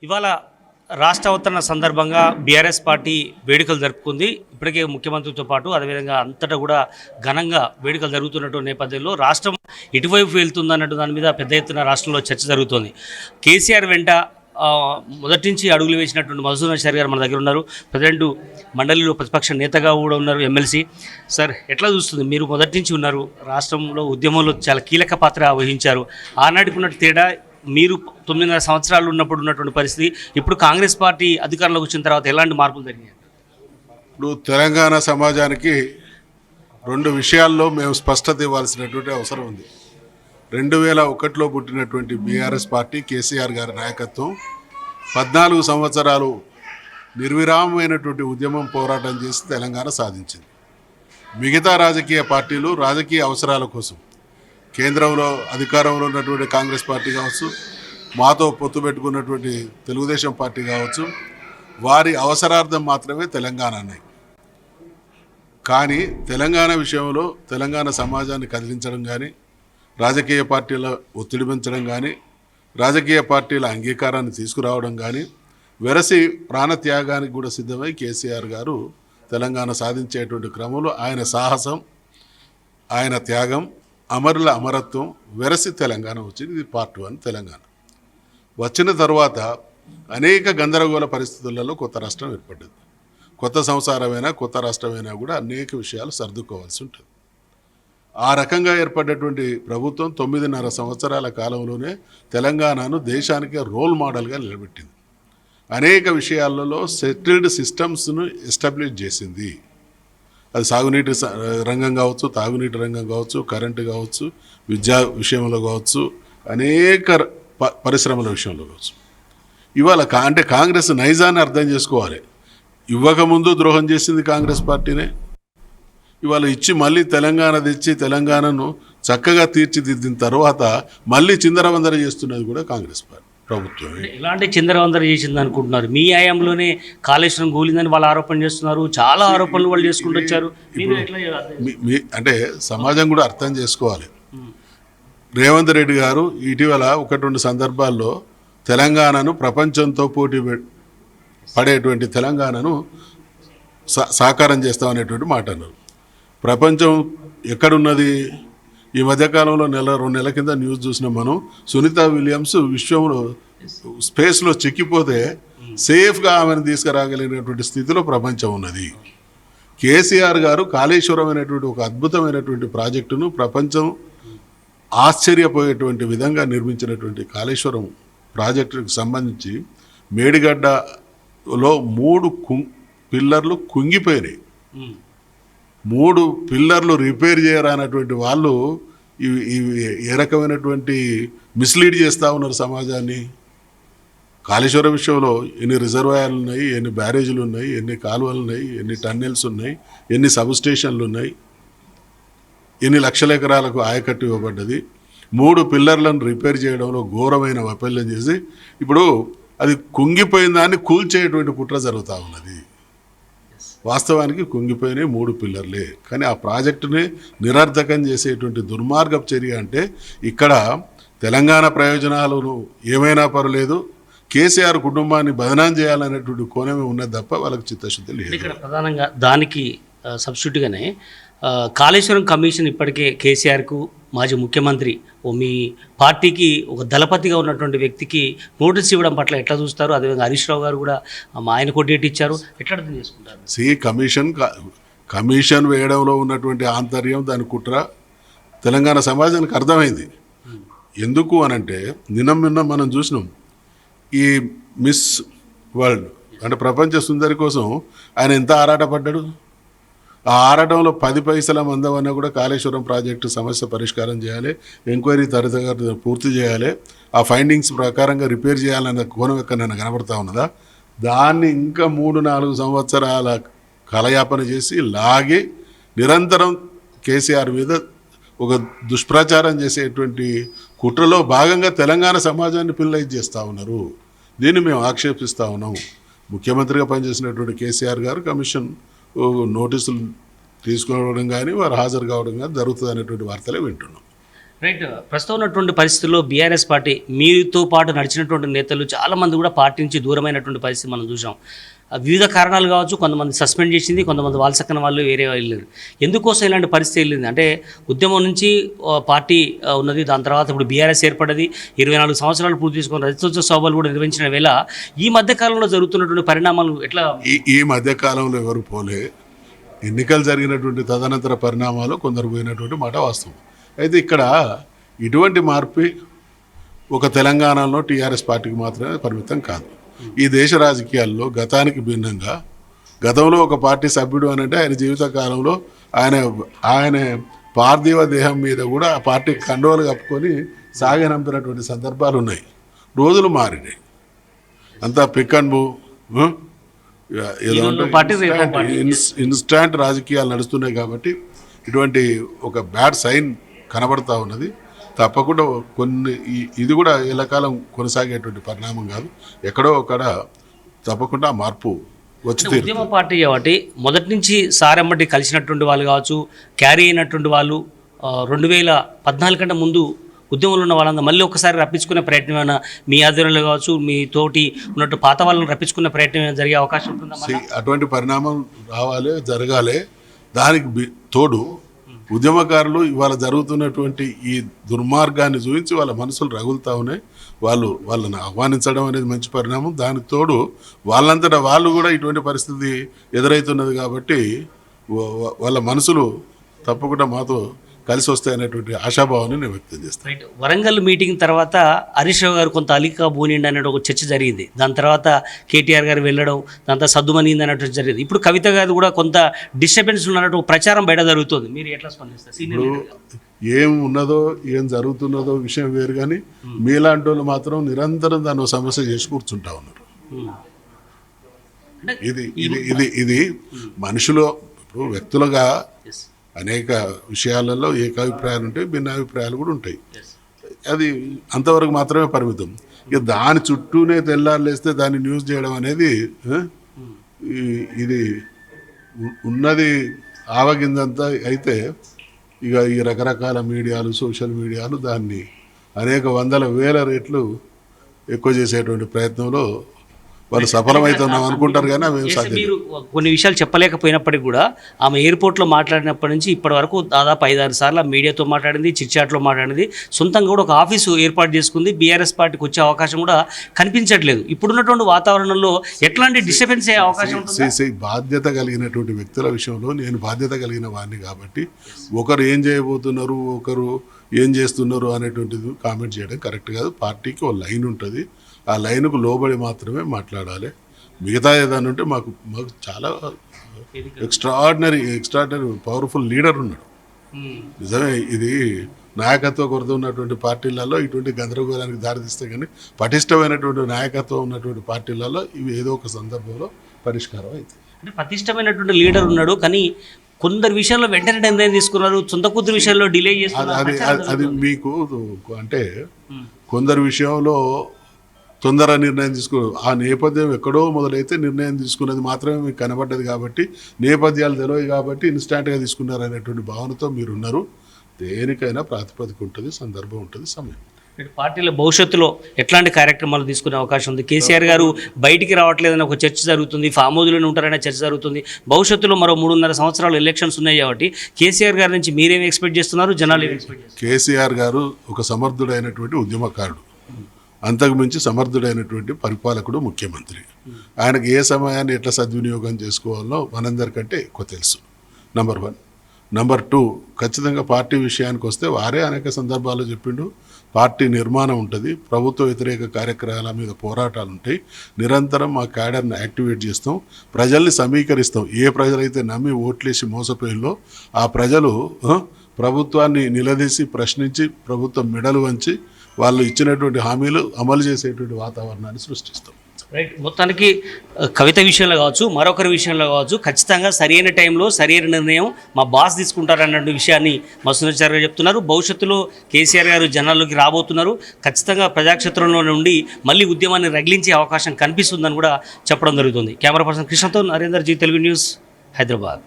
ఇవాళ రాష్ట్ర అవతరణ సందర్భంగా బీఆర్ఎస్ పార్టీ వేడుకలు జరుపుకుంది. ఇప్పటికే ముఖ్యమంత్రితో పాటు అదేవిధంగా అంతటా కూడా ఘనంగా వేడుకలు జరుగుతున్నటువంటి నేపథ్యంలో రాష్ట్రం ఎటువైపు వెళ్తుందన్నట్టు దాని మీద పెద్ద ఎత్తున రాష్ట్రంలో చర్చ జరుగుతోంది. కేసీఆర్ వెంట మొదటి నుంచి అడుగులు వేసినటువంటి మధుసూదన్ రెడ్డి గారు మన దగ్గర ఉన్నారు. ప్రెసిడెంట్ మండలిలో ప్రతిపక్ష నేతగా కూడా ఉన్నారు, ఎమ్మెల్సీ. సార్, ఎట్లా చూస్తుంది? మీరు మొదటి నుంచి ఉన్నారు, రాష్ట్రంలో ఉద్యమంలో చాలా కీలక పాత్ర వహించారు. ఆనాటికి ఉన్నట్టు తేడా మీరు 9.5 సంవత్సరాలు ఉన్నప్పుడు ఉన్నటువంటి పరిస్థితి, ఇప్పుడు కాంగ్రెస్ పార్టీ అధికారంలోకి వచ్చిన తర్వాత ఎలాంటి మార్పులు జరిగాయి? ఇప్పుడు తెలంగాణ సమాజానికి 2 విషయాల్లో మేము స్పష్టత ఇవ్వాల్సినటువంటి అవసరం ఉంది. 2001లో పుట్టినటువంటి బీఆర్ఎస్ పార్టీ, కేసీఆర్ గారి నాయకత్వం 14 సంవత్సరాలు నిర్విరామమైనటువంటి ఉద్యమం పోరాటం చేసి తెలంగాణ సాధించింది. మిగతా రాజకీయ పార్టీలు రాజకీయ అవసరాల కోసం కేంద్రంలో అధికారంలో ఉన్నటువంటి కాంగ్రెస్ పార్టీ కావచ్చు, మాతో పొత్తు పెట్టుకున్నటువంటి తెలుగుదేశం పార్టీ కావచ్చు, వారి అవసరార్థం మాత్రమే తెలంగాణ అన్నాయి. కానీ తెలంగాణ విషయంలో తెలంగాణ సమాజాన్ని కదిలించడం కానీ, రాజకీయ పార్టీల ఒత్తిడి పెంచడం కానీ, రాజకీయ పార్టీల అంగీకారాన్ని తీసుకురావడం కానీ, వెరసి ప్రాణత్యాగానికి కూడా సిద్ధమై కేసీఆర్ గారు తెలంగాణ సాధించేటువంటి క్రమంలో ఆయన సాహసం, ఆయన త్యాగం, అమరుల అమరత్వం వెరసి తెలంగాణ వచ్చింది. ఇది పార్ట్ 1 తెలంగాణ. వచ్చిన తర్వాత అనేక గందరగోళ పరిస్థితులలో కొత్త రాష్ట్రం ఏర్పడ్డది. కొత్త సంసారమైనా కొత్త రాష్ట్రమైనా కూడా అనేక విషయాలు సర్దుకోవాల్సి ఉంటుంది. ఆ రకంగా ఏర్పడ్డటువంటి ప్రభుత్వం 9.5 సంవత్సరాల కాలంలోనే తెలంగాణను దేశానికి రోల్ మోడల్గా నిలబెట్టింది. అనేక విషయాలలో సెటిల్డ్ సిస్టమ్స్ను ఎస్టాబ్లిష్ చేసింది. అది సాగునీటి రంగం కావచ్చు, తాగునీటి రంగం కావచ్చు, కరెంటు కావచ్చు, విద్యా విషయంలో కావచ్చు, అనేక పరిశ్రమల విషయంలో కావచ్చు. ఇవాళ అంటే కాంగ్రెస్ నైజాన్ని అర్థం చేసుకోవాలి. ఇవ్వకముందు ద్రోహం చేసింది కాంగ్రెస్ పార్టీనే. ఇవాళ ఇచ్చి మళ్ళీ తెలంగాణ తెచ్చి తెలంగాణను చక్కగా తీర్చిదిద్దిన తర్వాత మళ్ళీ చిందరవందర చేస్తున్నది కూడా కాంగ్రెస్ పార్టీ ప్రభుత్వమే. ఇలాంటి చిందరవందర చేసింది అనుకుంటున్నారు. మీ హయాంలోనే కాళేశ్వరం కూలిందని వాళ్ళు ఆరోపణ చేస్తున్నారు. చాలా ఆరోపణలు వాళ్ళు చేసుకుంటూ వచ్చారు. అంటే సమాజం కూడా అర్థం చేసుకోవాలి. రేవంత్ రెడ్డి గారు ఇటీవల 1-2 సందర్భాల్లో తెలంగాణను ప్రపంచంతో పోటీ పడేటువంటి తెలంగాణను సాకారం చేస్తామనేటువంటి మాట అన్నారు. ప్రపంచం ఎక్కడున్నది? ఈ మధ్యకాలంలో 1-2 నెలల కింద న్యూస్ చూసినాం మనం. సునీత విలియమ్స్ విశ్వంలో స్పేస్లో చిక్కిపోతే సేఫ్గా ఆమెను తీసుకురాగలిగినటువంటి స్థితిలో ప్రపంచం ఉన్నది. కేసీఆర్ గారు కాళేశ్వరం అనేటువంటి ఒక అద్భుతమైనటువంటి ప్రాజెక్టును ప్రపంచం ఆశ్చర్యపోయేటువంటి విధంగా నిర్మించినటువంటి కాళేశ్వరం ప్రాజెక్టుకు సంబంధించి మేడిగడ్డలో 3 పిల్లర్లు కుంగిపోయినాయి. 3 పిల్లర్లు రిపేర్ చేయరానటువంటి వాళ్ళు ఏ రకమైనటువంటి మిస్లీడ్ చేస్తూ ఉన్నారు సమాజాన్ని. కాళేశ్వరం విషయంలో ఎన్ని రిజర్వాయర్లు ఉన్నాయి, ఎన్ని బ్యారేజీలు ఉన్నాయి, ఎన్ని కాలువలు ఉన్నాయి, ఎన్ని టన్నెల్స్ ఉన్నాయి, ఎన్ని సబ్ స్టేషన్లు ఉన్నాయి, ఎన్ని లక్షల ఎకరాలకు ఆయకట్టు ఇవ్వబడ్డది. 3 పిల్లర్లను రిపేర్ చేయడంలో ఘోరమైన వైఫల్యం చేసి ఇప్పుడు అది కుంగిపోయిన దాన్ని కూల్చేటువంటి కుట్ర జరుగుతూ ఉన్నది. వాస్తవానికి కుంగిపోయినాయి 3 పిల్లర్లే. కానీ ఆ ప్రాజెక్టుని నిరర్ధకం చేసేటువంటి దుర్మార్గపు చర్య. అంటే ఇక్కడ తెలంగాణ ప్రయోజనాలను ఏమైనా పర్వాలేదు, కేసీఆర్ కుటుంబాన్ని బదనాం చేయాలనేటువంటి కోణమే ఉన్నది తప్ప వాళ్ళకి చిత్తశుద్ధి లేదు. ఇక్కడ ప్రధానంగా దానికి సబ్స్టిట్యూట్గానే కాళేశ్వరం కమిషన్ ఇప్పటికే కేసీఆర్కు, మాజీ ముఖ్యమంత్రి మీ పార్టీకి ఒక దళపతిగా ఉన్నటువంటి వ్యక్తికి నోటీస్ ఇవ్వడం పట్ల ఎట్లా చూస్తారు? అదేవిధంగా హరీష్ రావు గారు కూడా ఆయన కొట్టేటి ఇచ్చారు. ఎట్లా అర్థం చేసుకుంటారు? కమిషన్ వేయడంలో ఉన్నటువంటి ఆంతర్యం, దాని కుట్ర తెలంగాణ సమాజానికి అర్థమైంది. ఎందుకు అనంటే నిన్న మనం చూసినాం ఈ మిస్ వరల్డ్ అంటే ప్రపంచ సుందరి కోసం ఆయన ఎంత ఆరాటపడ్డాడు. ఆ ఆరాటంలో 10 పైసల మందవన్నా కూడా కాళేశ్వరం ప్రాజెక్టు సమస్య పరిష్కారం చేయాలి, ఎంక్వైరీ త్వరితగతిన పూర్తి చేయాలి, ఆ ఫైండింగ్స్ ప్రకారంగా రిపేర్ చేయాలన్న కోణం ఎక్కడైనా కనబడతా ఉన్నదా? దాన్ని ఇంకా 3-4 సంవత్సరాల కలయాపన చేసి లాగి నిరంతరం కేసీఆర్ మీద ఒక దుష్ప్రచారం చేసేటువంటి కుట్రలో భాగంగా తెలంగాణ సమాజాన్ని పిల్లైజ్ చేస్తూ ఉన్నారు. దీన్ని మేము ఆక్షేపిస్తూ ఉన్నాం. ముఖ్యమంత్రిగా పనిచేసినటువంటి కేసీఆర్ గారు కమిషన్ నోటీసులు తీసుకోవడం కానీ వారు హాజరు కావడం కానీ జరుగుతుంది అనేటువంటి వార్తలే వింటున్నాం. రైట్. ప్రస్తుతం ఉన్నటువంటి పరిస్థితుల్లో బీఆర్ఎస్ పార్టీ మీతో పాటు నడిచినటువంటి నేతలు చాలామంది కూడా పార్టీ నుంచి దూరమైనటువంటి పరిస్థితి మనం చూసాం. వివిధ కారణాలు కావచ్చు, కొంతమంది సస్పెండ్ చేసింది, కొంతమంది వాళ్ళసక్కన వాళ్ళు వేరే వెళ్ళారు. ఎందుకోసం ఇలాంటి పరిస్థితి వెళ్ళింది అంటే ఉద్యమం నుంచి పార్టీ ఉన్నది, దాని తర్వాత ఇప్పుడు బీఆర్ఎస్ ఏర్పడ్డది, 24 సంవత్సరాలు పూర్తి చేసుకుని రజతోత్సవ సభలు కూడా నిర్వహించిన వేళ ఈ మధ్య కాలంలో జరుగుతున్నటువంటి పరిణామాలు ఎట్లా? ఈ మధ్య కాలంలో ఎవరు పోలే, ఎన్నికలు జరిగినటువంటి తదనంతర పరిణామాలు కొందరు పోయినటువంటి మాట వాస్తవం. అయితే ఇక్కడ ఇటువంటి మార్పు ఒక తెలంగాణలో టీఆర్ఎస్ పార్టీకి మాత్రమే పరిమితం కాదు. ఈ దేశ రాజకీయాల్లో గతానికి భిన్నంగా, గతంలో ఒక పార్టీ సభ్యుడు అని అంటే ఆయన జీవిత కాలంలో ఆయన పార్థివ దేహం మీద కూడా ఆ పార్టీ కండువలు కప్పుకొని సాగనంపినటువంటి సందర్భాలు ఉన్నాయి. రోజులు మారినాయి, అంతా పిక్ అండ్ మూవ్, ఏదో ఇన్స్టాంట్ రాజకీయాలు నడుస్తున్నాయి. కాబట్టి ఇటువంటి ఒక బ్యాడ్ సైన్ కనబడతా ఉన్నది. తప్పకుండా ఇది కూడా ఎల్లకాలం కొనసాగేటువంటి పరిణామం కాదు, ఎక్కడో అక్కడ తప్పకుండా మార్పు వచ్చి ఉద్యమ పార్టీ కాబట్టి మొదటి నుంచి సారెమ్మటి కలిసినటువంటి వాళ్ళు కావచ్చు, క్యారీ అయినటువంటి వాళ్ళు 2014 కంటే ముందు ఉద్యమంలో ఉన్న వాళ్ళందరూ మళ్ళీ ఒకసారి రప్పించుకునే ప్రయత్నం ఏమైనా మీ ఆధ్వర్యంలో కావచ్చు, మీ తోటి ఉన్నట్టు పాత వాళ్ళని రప్పించుకునే ప్రయత్నం ఏమైనా జరిగే అవకాశం ఉంటుందా? అటువంటి పరిణామం రావాలి, జరగాలి. దానికి తోడు ఉద్యమకారులు ఇవాళ జరుగుతున్నటువంటి ఈ దుర్మార్గాన్ని చూపించి వాళ్ళ మనసులు రగులుతా ఉన్నాయి. వాళ్ళని ఆహ్వానించడం అనేది మంచి పరిణామం. దానికి తోడు వాళ్ళంతటా వాళ్ళు కూడా ఇటువంటి పరిస్థితి ఎదురవుతున్నది కాబట్టి వాళ్ళ మనసులు తప్పకుండా మాతో కలిసి వస్తాయనేటువంటి ఆశాభావాన్ని నేను వ్యక్తం చేస్తాను. రైట్. వరంగల్ మీటింగ్ తర్వాత హరీష్ రావు గారు కొంత అలీకా బోనిండి అనే ఒక చర్చ జరిగింది. దాని తర్వాత కేటీఆర్ గారు వెళ్ళడం, దాంతో సద్దుమనింది అన్నట్టు జరిగింది. ఇప్పుడు కవిత గారు కూడా కొంత డిస్టర్బెన్స్ ఉన్నట్టు ప్రచారం బయట జరుగుతుంది. మీరు ఎట్లా స్పందిస్తారు? ఇప్పుడు ఏం ఉన్నదో ఏం జరుగుతున్నదో విషయం వేరు, కానీ మీలాంటి వాళ్ళు మాత్రం నిరంతరం దాన్ని సమస్య చేసి కూర్చుంటా ఉన్నారు. ఇది మనుషులు ఇప్పుడు వ్యక్తులుగా అనేక విషయాలలో ఏకాభిప్రాయాలు ఉంటాయి, భిన్నాభిప్రాయాలు కూడా ఉంటాయి. అది అంతవరకు మాత్రమే పరిమితం. ఇక దాని చుట్టూనే తెల్లారులేస్తే దాన్ని న్యూస్ చేయడం అనేది ఇది ఉన్నది ఆవగిందంతా అయితే ఇక ఈ రకరకాల మీడియాలు, సోషల్ మీడియాలు దాన్ని అనేక వందల వేల రెట్లు ఎక్కువ చేసేటువంటి ప్రయత్నంలో వాళ్ళు సఫలమవుతున్నాం అనుకుంటారు. కానీ మీరు కొన్ని విషయాలు చెప్పలేకపోయినప్పటికీ కూడా ఆమె ఎయిర్పోర్ట్లో మాట్లాడినప్పటి నుంచి ఇప్పటి వరకు దాదాపు 5-6 సార్లు మీడియాతో మాట్లాడింది, చిట్చాట్లో మాట్లాడింది, సొంతంగా కూడా ఒక ఆఫీసు ఏర్పాటు చేసుకుంది. బీఆర్ఎస్ పార్టీకి వచ్చే అవకాశం కూడా కనిపించట్లేదు. ఇప్పుడున్నటువంటి వాతావరణంలో ఎట్లాంటి డిస్టర్బెన్స్ అయ్యే అవకాశం ఉంటుంది? బాధ్యత కలిగినటువంటి వ్యక్తుల విషయంలో నేను బాధ్యత కలిగిన వాడిని కాబట్టి ఒకరు ఏం చేయబోతున్నారు, ఒకరు ఏం చేస్తున్నారు అనేటువంటిది కామెంట్ చేయడం కరెక్ట్ కాదు. పార్టీకి ఒక లైన్ ఉంటుంది, ఆ లైన్కు లోబడి మాత్రమే మాట్లాడాలి. మిగతా ఏదైనా ఉంటే మాకు చాలా ఎక్స్ట్రాడినరీ పవర్ఫుల్ లీడర్ ఉన్నాడు. నిజమే, ఇది నాయకత్వ కొరత ఉన్నటువంటి పార్టీలలో ఇటువంటి గందరగోళానికి దారితీస్తే కానీ పటిష్టమైనటువంటి నాయకత్వం ఉన్నటువంటి పార్టీలలో ఇవి ఏదో ఒక సందర్భంలో పరిష్కారం అవుతుంది. అంటే పటిష్టమైనటువంటి లీడర్ ఉన్నాడు, కానీ కొందరు విషయంలో వెంటనే నిర్ణయం తీసుకున్నారు, సొంత కూతురు విషయంలో డిలే చేస్తున్నారు. అది మీకు అంటే కొందరు విషయంలో తొందర నిర్ణయం తీసుకున్నారు. ఆ నేపథ్యం ఎక్కడో మొదలైతే నిర్ణయం తీసుకున్నది మాత్రమే మీకు కనబడ్డది కాబట్టి, నేపథ్యాలు తెలియదు కాబట్టి ఇన్స్టాంట్గా తీసుకున్నారు అనేటువంటి భావనతో మీరున్నారు. దేనికైనా ప్రాతిపదిక ఉంటుంది, సందర్భం ఉంటుంది, సమయం. పార్టీల భవిష్యత్తులో ఎట్లాంటి కార్యక్రమాలు తీసుకునే అవకాశం ఉంది? కేసీఆర్ గారు బయటికి రావట్లేదని ఒక చర్చ జరుగుతుంది, ఫామ్ హౌస్లోనే ఉంటారనే చర్చ జరుగుతుంది. భవిష్యత్తులో మరో 3.5 సంవత్సరాలు ఎలక్షన్స్ ఉన్నాయి కాబట్టి కేసీఆర్ గారి నుంచి మీరేమి ఎక్స్పెక్ట్ చేస్తున్నారు, జనాలు ఏమి ఎక్స్పెక్ట్ చేస్తున్నారు? కేసీఆర్ గారు ఒక సమర్థుడైనటువంటి ఉద్యమకారుడు, అంతకు మించి సమర్థుడైనటువంటి పరిపాలకుడు, ముఖ్యమంత్రి. ఆయనకు ఏ సమయాన్ని ఎట్లా సద్వినియోగం చేసుకోవాలో మనందరికంటే ఎక్కువ తెలుసు. నంబర్ 1. నంబర్ 2, ఖచ్చితంగా పార్టీ విషయానికి వస్తే వారే అనేక సందర్భాల్లో చెప్పిండు, పార్టీ నిర్మాణం ఉంటుంది, ప్రభుత్వ వ్యతిరేక కార్యక్రమాల మీద పోరాటాలు ఉంటాయి, నిరంతరం మా క్యాడర్ని యాక్టివేట్ చేస్తాం, ప్రజల్ని సమీకరిస్తాం. ఏ ప్రజలైతే నమ్మి ఓట్లేసి మోసపోయిందో ఆ ప్రజలు ప్రభుత్వాన్ని నిలదీసి ప్రశ్నించి ప్రభుత్వం మెడలు వంచి వాళ్ళు ఇచ్చినటువంటి హామీలు అమలు చేసేటువంటి వాతావరణాన్ని సృష్టిస్తాం. రైట్. మొత్తానికి కవిత విషయంలో కావచ్చు, మరొకరి విషయంలో కావచ్చు, ఖచ్చితంగా సరైన టైంలో సరైన నిర్ణయం మా బాస్ తీసుకుంటారన్న విషయాన్ని మసూద్ గారు చెప్తున్నారు. భవిష్యత్తులో కేసీఆర్ గారు జనాల్లోకి రాబోతున్నారు. ఖచ్చితంగా ప్రజాక్షేత్రంలో నుండి మళ్ళీ ఉద్యమాన్ని రగిలించే అవకాశం కనిపిస్తుందని కూడా చెప్పడం జరుగుతుంది. కెమెరా పర్సన్ కృష్ణతో నరేందర్ జీ, తెలుగు న్యూస్, హైదరాబాద్.